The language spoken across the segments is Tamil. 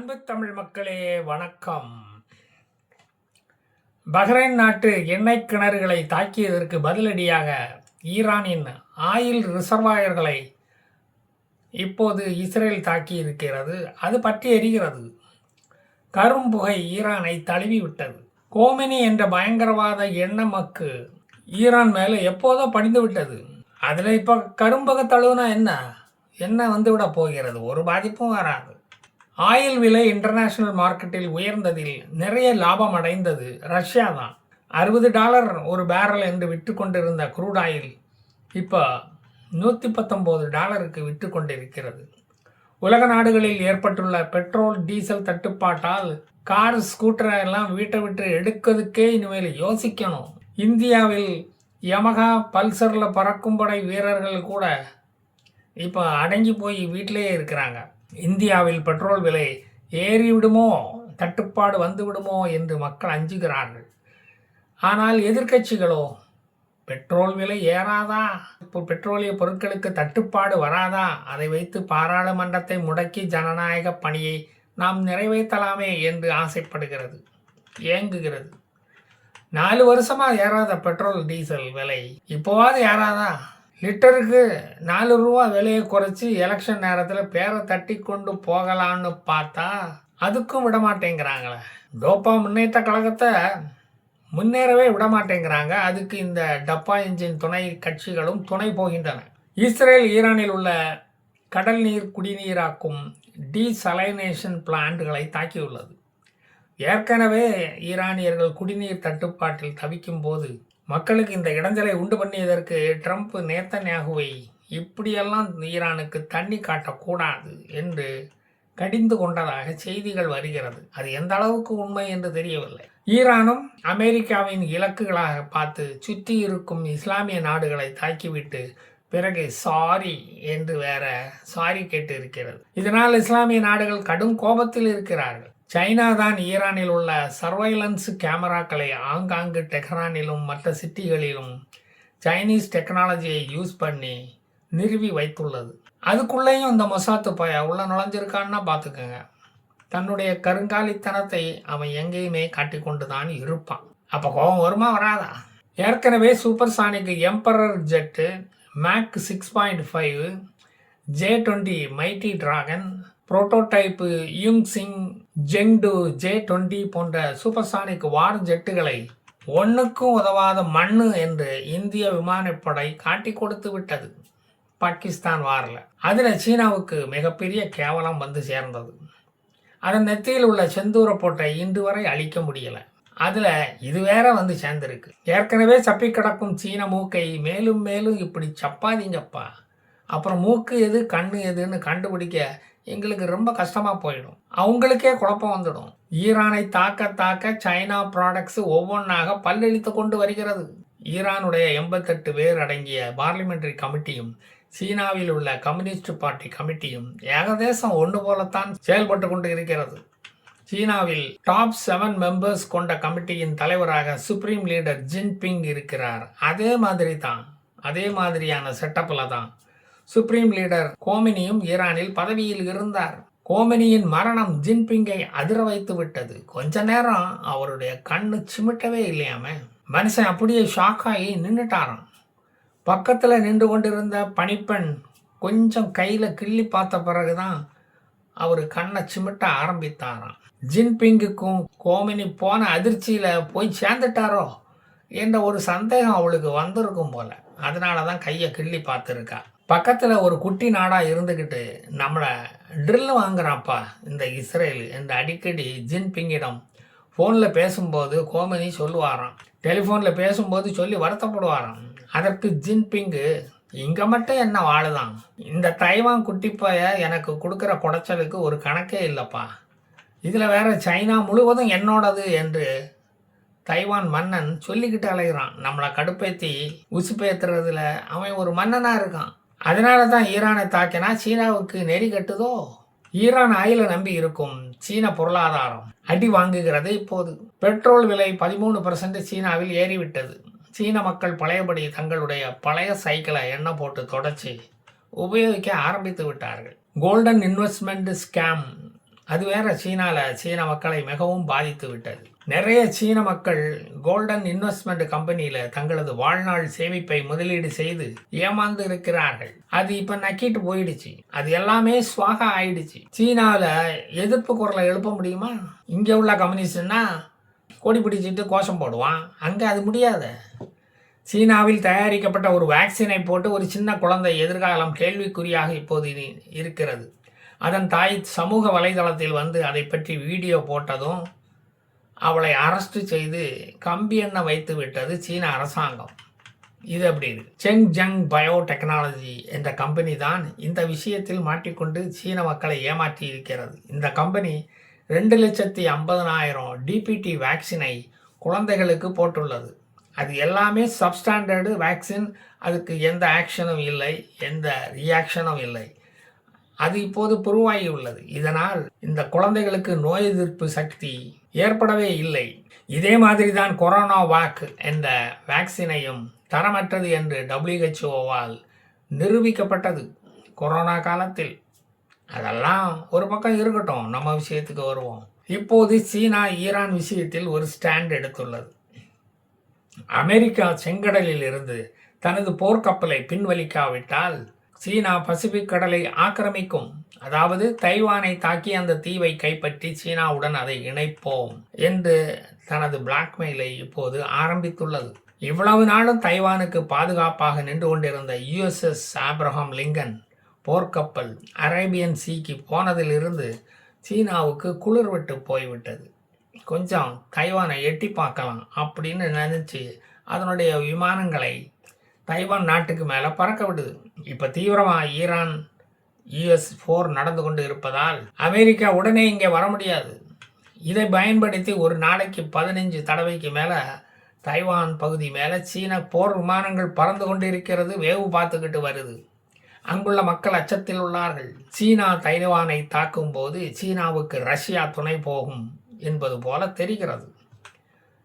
அன்பு தமிழ் மக்களே வணக்கம். பஹ்ரைன் நாட்டு எண்ணெய் கிணறுகளை தாக்கியதற்கு பதிலடியாக ஈரானின் ஆயில் ரிசர்வாயர்களை இப்போது இஸ்ரேல் தாக்கியிருக்கிறது. அது பற்றி எரிகிறது. கரும்புகை ஈரானை தழுவிவிட்டது. கோமெனி என்ற பயங்கரவாத எண்ணமக்கு ஈரான் மேலே எப்போதோ படிந்து விட்டது. அதில் இப்போ கரும்புகை தழுவுனா என்ன வந்துவிட போகிறது? ஒரு பாதிப்பும் வராது. ஆயில் விலை இன்டர்நேஷ்னல் மார்க்கெட்டில் உயர்ந்ததில் நிறைய லாபம் அடைந்தது ரஷ்யா தான். $60 ஒரு பேரல் என்று விற்று கொண்டிருந்த க்ரூட் ஆயில் இப்போ $119 விற்று கொண்டிருக்கிறது. உலக நாடுகளில் ஏற்பட்டுள்ள பெட்ரோல் டீசல் தட்டுப்பாட்டால் கார் ஸ்கூட்டரை எல்லாம் வீட்டை விட்டு எடுக்கிறதுக்கே இனிமேல் யோசிக்கணும். இந்தியாவில் யமகா பல்சரில் பறக்கும் படை வீரர்கள் கூட இப்போ அடங்கி போய் வீட்டிலேயே இருக்கிறாங்க. இந்தியாவில் பெட்ரோல் விலை ஏறிவிடுமோ, தட்டுப்பாடு வந்து விடுமோ என்று மக்கள் அஞ்சுகிறார்கள். ஆனால் எதிர்க்கட்சிகளோ பெட்ரோல் விலை ஏறாதா, இப்போ பெட்ரோலிய பொருட்களுக்கு தட்டுப்பாடு வராதா, அதை வைத்து பாராளுமன்றத்தை முடக்கி ஜனநாயக பணியை நாம் நிறைவேற்றலாமே என்று ஆசைப்படுகிறது, ஏங்குகிறது. 4 வருஷமாக ஏறாத பெட்ரோல் டீசல் விலை இப்போவாது ஏறாதா? லிட்டருக்கு $4 விலையை குறைச்சி எலெக்ஷன் நேரத்தில் பேரை தட்டி கொண்டு போகலான்னு பார்த்தா அதுக்கும் விட மாட்டேங்கிறாங்களே. டோப்பா முன்னேற்ற கழகத்தை முன்னேறவே விட மாட்டேங்கிறாங்க. அதுக்கு இந்த டப்பா இன்ஜின் துணை கட்சிகளும் துணை போகின்றன. இஸ்ரேல் ஈரானில் உள்ள கடல் நீர் குடிநீராக்கும் டீசலைனேஷன் பிளான்ட்களை தாக்கியுள்ளது. ஏற்கனவே ஈரானியர்கள் குடிநீர் தட்டுப்பாட்டில் தவிக்கும் போது மக்களுக்கு இந்த இடைஞ்சலை உண்டு பண்ணியதற்கு ட்ரம்ப் நேத்தன்யாகுவை இப்படியெல்லாம் ஈரானுக்கு தண்ணி காட்டக்கூடாது என்று கடிந்து கொண்டதாக செய்திகள் வருகிறது. அது எந்த அளவுக்கு உண்மை என்று தெரியவில்லை. ஈரானும் அமெரிக்காவின் இலக்குகளாக பார்த்து சுற்றி இருக்கும் இஸ்லாமிய நாடுகளை தாக்கிவிட்டு பிறகு சாரி என்று வேற சாரி கேட்டு இருக்கிறது. இதனால் இஸ்லாமிய நாடுகள் கடும் கோபத்தில் இருக்கிறார்கள். சைனா தான் ஈரானில் உள்ள சர்வைலன்ஸ் கேமராக்களை ஆங்காங்கு டெஹ்ரானிலும் மற்ற சிட்டிகளிலும் சைனீஸ் டெக்னாலஜியை யூஸ் பண்ணி நிறுவி வைத்துள்ளது. அதுக்குள்ளேயும் இந்த மொசாத்து பய உள்ள நுழைஞ்சிருக்கான்னா பார்த்துக்கோங்க. தன்னுடைய கருங்காலித்தனத்தை அவன் எங்கேயுமே காட்டி கொண்டு தான் இருப்பான். அப்போ கோபம் வருமா வராதா? ஏற்கனவே supersonic emperor jet, Mach 6.5, J-20 mighty dragon, prototype யுங்சிங் ஜெங்டு J-20 போன்ற சூப்பர்சானிக் வார் ஜெட்டுகளை ஒன்றுக்கும் உதவாத மண்ணு என்று இந்திய விமானப்படை காட்டி கொடுத்து விட்டது பாகிஸ்தான் வாரில். அதில் சீனாவுக்கு மிகப்பெரிய கேவலம் வந்து சேர்ந்தது. அதன் நெத்தியில் உள்ள செந்தூர போட்டை இன்று வரை அழிக்க முடியலை. அதில் இது வேற வந்து சேர்ந்திருக்கு. ஏற்கனவே சப்பி கிடக்கும் சீன மூக்கை மேலும் மேலும் இப்படி சப்பாதீங்கப்பா. அப்புறம் மூக்கு எது கண்ணு எதுன்னு கண்டுபிடிக்க எங்களுக்கு ரொம்ப கஷ்டமாக போயிடும். அவங்களுக்கே குழப்பம் வந்துடும். ஈரானை தாக்க சைனா ப்ராடக்ட்ஸ் ஒவ்வொன்றாக பல்லெளித்து கொண்டு வருகிறது. ஈரானுடைய 88 பேர் அடங்கிய பார்லிமெண்டரி கமிட்டியும் சீனாவில் உள்ள கம்யூனிஸ்ட் பார்ட்டி கமிட்டியும் ஏகதேசம் ஒன்று போலத்தான் செயல்பட்டு கொண்டு இருக்கிறது. சீனாவில் டாப் 7 மெம்பர்ஸ் கொண்ட கமிட்டியின் தலைவராக சுப்ரீம் லீடர் ஜின்பிங் இருக்கிறார். அதே மாதிரியான செட்டப்பில் தான் சுப்ரீம் லீடர் கோமெனியும் ஈரானில் பதவியில் இருந்தார். கோமெனியின் மரணம் ஜின்பிங்கை அதிர வைத்து விட்டது. கொஞ்ச நேரம் அவருடைய கண்ணு சிமிட்டவே இல்லையாம. மனுஷன் அப்படியே ஷாக்காகி நின்றுட்டாராம். பக்கத்தில் நின்று கொண்டிருந்த பணிப்பெண் கொஞ்சம் கையில் கிள்ளி பார்த்த பிறகுதான் அவர் கண்ணை சிமிட்ட ஆரம்பித்தாராம். ஜின்பிங்குக்கும் கோமெனி போன அதிர்ச்சியில் போய் சேர்ந்துட்டாரோ என்ற ஒரு சந்தேகம் அவளுக்கு வந்திருக்கும் போல. அதனால தான் கையை கிள்ளி பார்த்துருக்கா. பக்கத்தில் ஒரு குட்டி நாடாக இருந்துக்கிட்டு நம்மளை ட்ரில் வாங்குறான்ப்பா இந்த இஸ்ரேல் என்று அடிக்கடி ஜின்பிங்கிடம் ஃபோனில் பேசும்போது கோமெனி சொல்லுவாராம். டெலிஃபோனில் பேசும்போது சொல்லி வருத்தப்படுவாராம். அதற்கு ஜின்பிங்கு, இங்கே மட்டும் என்ன வாழுதான், இந்த தைவான் குட்டிப்பாய எனக்கு கொடுக்குற குடைச்சலுக்கு ஒரு கணக்கே இல்லைப்பா, இதில் வேற சைனா முழுவதும் என்னோடது என்று தைவான் மன்னன் சொல்லிக்கிட்டு அலைகிறான். நம்மளை கடுப்பேற்றி உசுப்பேத்துறதுல அவன் ஒரு மன்னனாக இருக்கான். அதனால தான் ஈரானை தாக்கினா சீனாவுக்கு நெறி கட்டுதோ. ஈரான் ஆயிலை நம்பி இருக்கும் சீன பொருளாதாரம் அடி வாங்குகிறது. இப்போது பெட்ரோல் விலை 13% சீனாவில் ஏறிவிட்டது. சீன மக்கள் பழையபடி தங்களுடைய பழைய சைக்கிளை எண்ணெய் போட்டு தொடச்சி உபயோகிக்க ஆரம்பித்து விட்டார்கள். கோல்டன் இன்வெஸ்ட்மெண்ட் ஸ்கேம் அது வேற சீன மக்களை மிகவும் பாதித்து விட்டது. நிறைய சீன மக்கள் கோல்டன் இன்வெஸ்ட்மெண்ட் கம்பெனியில தங்களது வாழ்நாள் சேமிப்பை முதலீடு செய்து ஏமாந்து இருக்கிறார்கள். அது இப்ப நக்கிட்டு போயிடுச்சு. அது எல்லாமே ஸ்வாகா ஆயிடுச்சு. சீனால எதிர்ப்பு குரலை எழுப்ப முடியுமா? இங்க உள்ள கம்யூனிஸ்ட்னா கொடி பிடிச்சிட்டு கோஷம் போடுவான். அங்க அது முடியாத. சீனாவில் தயாரிக்கப்பட்ட ஒரு வேக்சினை போட்டு ஒரு சின்ன குழந்தை எதிர்காலம் கேள்விக்குறியாக இப்போது இருக்கிறது. அதன் தாய் சமூக வலைதளத்தில் வந்து அதை பற்றி வீடியோ போட்டதும் அவளை அரெஸ்ட் செய்து கம்பி எண்ண வைத்து விட்டது சீன அரசாங்கம். இது அப்படி இருக்கு. செங்ஜங் பயோடெக்னாலஜி என்ற கம்பெனி தான் இந்த விஷயத்தில் மாட்டிக்கொண்டு சீன மக்களை ஏமாற்றி இருக்கிறது. இந்த கம்பெனி 2,50,000 டிபிடி வேக்சினை குழந்தைகளுக்கு போட்டுள்ளது. அது எல்லாமே சப்ஸ்டாண்டர்டு வேக்சின். அதுக்கு எந்த ஆக்ஷனும் இல்லை, எந்த ரியாக்ஷனும் இல்லை. அது இப்போது புருவாகி உள்ளது. இதனால் இந்த குழந்தைகளுக்கு நோய் எதிர்ப்பு சக்தி ஏற்படவே இல்லை. இதே மாதிரி தான் கொரோனா வாக் என்ற வேக்சினையும் தரமற்றது என்று WHO-வால் நிரூபிக்கப்பட்டது கொரோனா காலத்தில். அதெல்லாம் ஒரு பக்கம் இருக்கட்டும், நம்ம விஷயத்துக்கு வருவோம். இப்போது சீனா ஈரான் விஷயத்தில் ஒரு ஸ்டாண்ட் எடுத்துள்ளது. அமெரிக்கா செங்கடலில் இருந்து தனது போர்க்கப்பலை பின்வலிக்காவிட்டால் சீனா பசிபிக் கடலை ஆக்கிரமிக்கும். அதாவது தைவானை தாக்கி அந்த தீவை கைப்பற்றி சீனாவுடன் அதை இணைப்போம் என்று தனது பிளாக்மெயிலை இப்போது ஆரம்பித்துள்ளது. இவ்வளவு நாளும் தைவானுக்கு பாதுகாப்பாக நின்று கொண்டிருந்த USS ஆப்ரஹாம் லிங்கன் போர்க்கப்பல் அரேபியன் சீக்கு போனதிலிருந்து சீனாவுக்கு குளிர் விட்டு போய்விட்டது. கொஞ்சம் தைவானை எட்டி பார்க்கலாம் அப்படின்னு நினச்சி அதனுடைய விமானங்களை தைவான் நாட்டுக்கு மேலே பறக்க விடுது. இப்போ தீவிரமாக ஈரான் US போர் நடந்து கொண்டு இருப்பதால் அமெரிக்கா உடனே இங்கே வர முடியாது. இதை பயன்படுத்தி ஒரு நாளைக்கு 15 தடவைக்கு மேலே தைவான் பகுதி மேலே சீன போர் விமானங்கள் பறந்து கொண்டு இருக்கிறது, வேவு பார்த்துக்கிட்டு வருது. அங்குள்ள மக்கள் அச்சத்தில் உள்ளார்கள். சீனா தைவானை தாக்கும் போது சீனாவுக்கு ரஷ்யா துணை போகும் என்பது போல தெரிகிறது.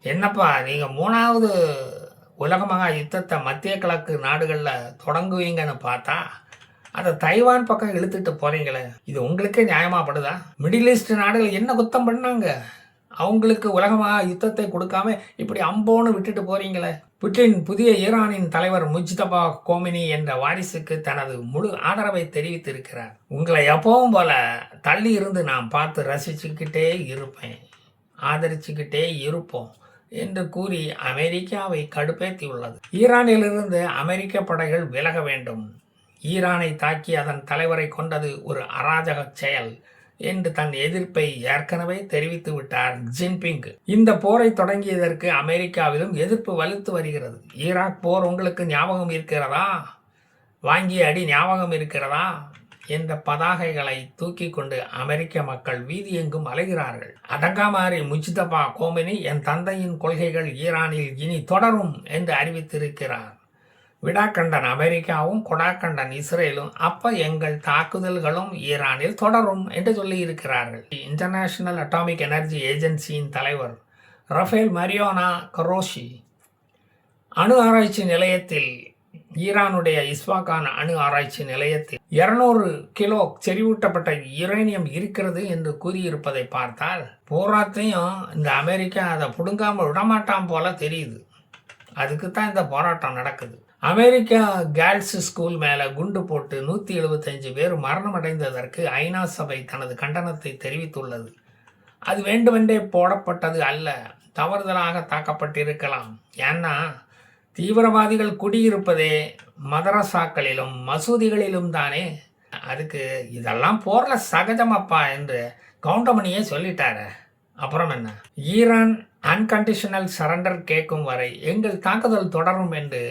என்னப்பா நீங்கள் 3வது உலக மகா யுத்தத்தை மத்திய கிழக்கு நாடுகளில் தொடங்குவீங்கன்னு பார்த்தா அதை தைவான் பக்கம் இழுத்துட்டு போகிறீங்களே, இது உங்களுக்கே நியாயமாகப்படுதா? மிடில் ஈஸ்ட் நாடுகள் என்ன குத்தம் பண்ணாங்க? அவங்களுக்கு உலக மகா யுத்தத்தை கொடுக்காம இப்படி அம்போன்னு விட்டுட்டு போகிறீங்களே. புட்டின் புதிய ஈரானின் தலைவர் முஜ்தபா கோமினி என்ற வாரிசுக்கு தனது முழு ஆதரவை தெரிவித்திருக்கிறார். உங்களை எப்பவும் போல தள்ளி இருந்து நான் பார்த்து ரசிச்சுக்கிட்டே இருப்பேன், ஆதரிச்சுக்கிட்டே இருப்போம் என்று கூறி அமெரிக்காவை கடுப்பேற்றியுள்ளது. ஈரானிலிருந்து அமெரிக்க படைகள் விலக வேண்டும். ஈரானை தாக்கி அதன் தலைவரை கொண்டது ஒரு அராஜக செயல் என்று தன் எதிர்ப்பை ஏற்கனவே தெரிவித்து விட்டார் ஜின்பிங். இந்த போரை தொடங்கியதற்கு அமெரிக்காவிலும் எதிர்ப்பு வலுத்து வருகிறது. ஈராக் போர் உங்களுக்கு ஞாபகம் இருக்கிறதா? வாங்கிய அடி ஞாபகம் இருக்கிறதா என்ற பதாகைகளை தூக்கி கொண்டு அமெரிக்க மக்கள் வீதி எங்கும் அலைகிறார்கள். அடங்காமாரி முஜ்தபா கோமினி என் தந்தையின் கொள்கைகள் ஈரானில் இனி தொடரும் என்று அறிவித்திருக்கிறார். விடாக்கண்டன் அமெரிக்காவும் கொடாக்கண்டன் இஸ்ரேலும் அப்ப எங்கள் தாக்குதல்களும் ஈரானில் தொடரும் என்று சொல்லியிருக்கிறார்கள். இன்டர்நேஷனல் அட்டாமிக் எனர்ஜி ஏஜென்சியின் தலைவர் ரஃபேல் மரியோனா கரோஷி அணு ஆராய்ச்சி நிலையத்தில், ஈரானுடைய இஸ்வாகான் அணு ஆராய்ச்சி நிலையத்தில் 200 கிலோ செறிவூட்டப்பட்ட யுரேனியம் இருக்கிறது என்று கூறியிருப்பதை பார்த்தால் போராட்டையும் இந்த அமெரிக்கா அதை புடுங்காமல் விடமாட்டான் போல தெரியுது. அதுக்கு தான் இந்த போராட்டம் நடக்குது. அமெரிக்கா கேர்ள்ஸ் ஸ்கூல் மேலே குண்டு போட்டு 175 பேர் மரணமடைந்ததற்கு ஐநா சபை தனது கண்டனத்தை தெரிவித்துள்ளது. அது வேண்டுமென்றே போடப்பட்டது அல்ல, தவறுதலாக தாக்கப்பட்டிருக்கலாம். ஏன்னா தீவிரவாதிகள் குடியிருப்பதே மதரசாக்களிலும் மசூதிகளிலும் தானே. அதுக்கு இதெல்லாம் போரில் சகஜமப்பா என்று கவுண்டமணியே சொல்லிட்டாரு. அப்புறம் என்ன? ஈரான் அன்கண்டிஷனல் சரண்டர் கேட்கும் வரை எங்கள் தாக்குதல் தொடரும் என்று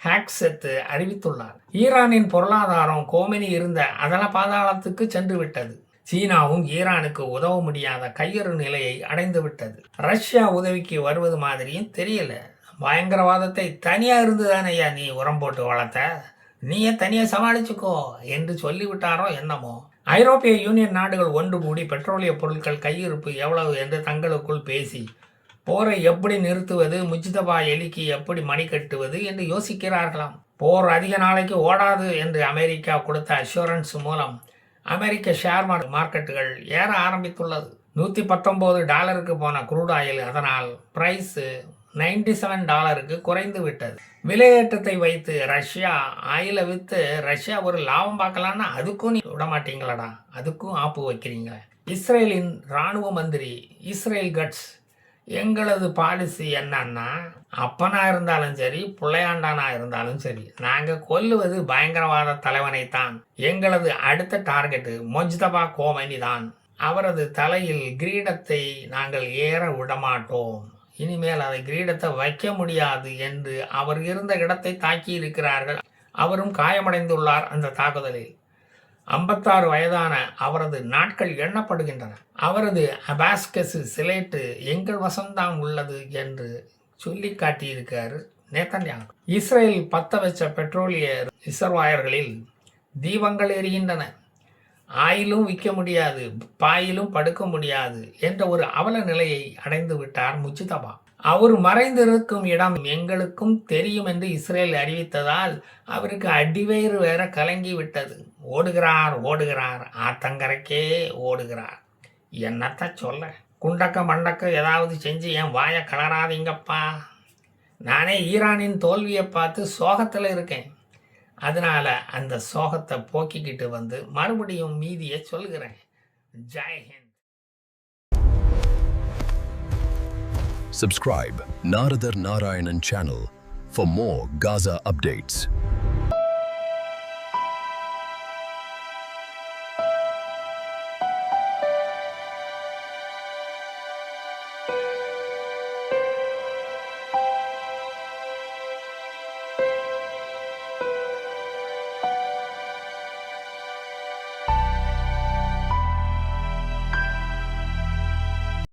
ஹேக்செட் அறிவித்துள்ளார். ஈரானின் பொருளாதாரம் கோமினி இருந்த அதல பாதாளத்துக்கு சென்று விட்டது. சீனாவும் ஈரானுக்கு உதவ முடியாத கையறு நிலையை அடைந்து விட்டது. ரஷ்யா உதவிக்கு வருவது மாதிரியும் தெரியல. பயங்கரவாதத்தை தனியா இருந்துதானையா நீ உரம் போட்டு வளர்த்த, நீயே தனியா சமாளிச்சுக்கோ என்று சொல்லிவிட்டாரோ என்னமோ. ஐரோப்பிய யூனியன் நாடுகள் ஒன்று கூடி பெட்ரோலிய பொருட்கள் கையிருப்பு எவ்வளவு என்று தங்களுக்குள் பேசி போரை எப்படி நிறுத்துவது, முஜ்தபா எலிக்கு எப்படி மணி கட்டுவது என்று யோசிக்கிறார்களாம். போர் அதிக நாளைக்கு ஓடாது என்று அமெரிக்கா கொடுத்த அஷூரன்ஸ் மூலம் அமெரிக்க ஷேர் மார்க்கெட்டுகள் ஏற ஆரம்பித்துள்ளது. $119 போன குரூட் ஆயில் அதனால் பிரைஸ் $97 குறைந்து விட்டது. விலையேற்றத்தை வைத்து ரஷ்யா ஆயிலை விற்று ரஷ்யா ஒரு லாபம் பார்க்கலான்னா அதுக்கும் நீ விட மாட்டீங்களடா, அதுக்கும் ஆப்பு வைக்கிறீங்க. இஸ்ரேலின் இராணுவ மந்திரி இஸ்ரேல் கட்ஸ், எங்களது பாலிசி என்னன்னா, அப்பனா இருந்தாலும் சரி பிள்ளையாண்டானா இருந்தாலும் சரி, நாங்கள் கொல்லுவது பயங்கரவாத தலைவனைத்தான். எங்களது அடுத்த டார்கெட்டு மொஜ்தபா கோமனி தான். அவரது தலையில் கிரீடத்தை நாங்கள் ஏற விடமாட்டோம். இனிமேல் அதை கிரீடத்தை வைக்க முடியாது என்று அவர் இருந்த இடத்தை தாக்கி இருக்கிறார்கள். அவரும் காயமடைந்துள்ளார் அந்த தாக்குதலில். 56 வயதான அவரது நாட்கள் எண்ணப்படுகின்றன. அவரது அபாஸ்கஸ் சிலேட்டு எங்கள் வசம்தான் உள்ளது என்று சொல்லி காட்டியிருக்காரு நேத்தன்யாகு. இஸ்ரேல் பத்த வச்ச பெட்ரோலிய ரிசர்வாயர்களில் தீபங்கள் எரிகின்றன. ஆயிலும் விற்க முடியாது, பாயிலும் படுக்க முடியாது என்ற ஒரு அவல நிலையை அடைந்து விட்டார் முஜ்தபா. அவர் மறைந்திருக்கும் இடம் எங்களுக்கும் தெரியும் என்று இஸ்ரேல் அறிவித்ததால் அவருக்கு அடிவயிறு வேற கலங்கி விட்டது. ஓடுகிறார், ஆத்தங்கரைக்கே ஓடுகிறார். என்னத்த சொல்ல, குண்டக்க மண்டக்க ஏதாவது செஞ்சு என் வாயை கலராதீங்கப்பா. நானே ஈரானின் தோல்வியை பார்த்து சோகத்தில் இருக்கேன். அதனால அந்த சோகத்தை போக்கிக்கிட்டு வந்து மறுபடியும் மீதியை சொல்கிறேன். Jai Hind. Subscribe Naradar Narayanan channel for more Gaza updates.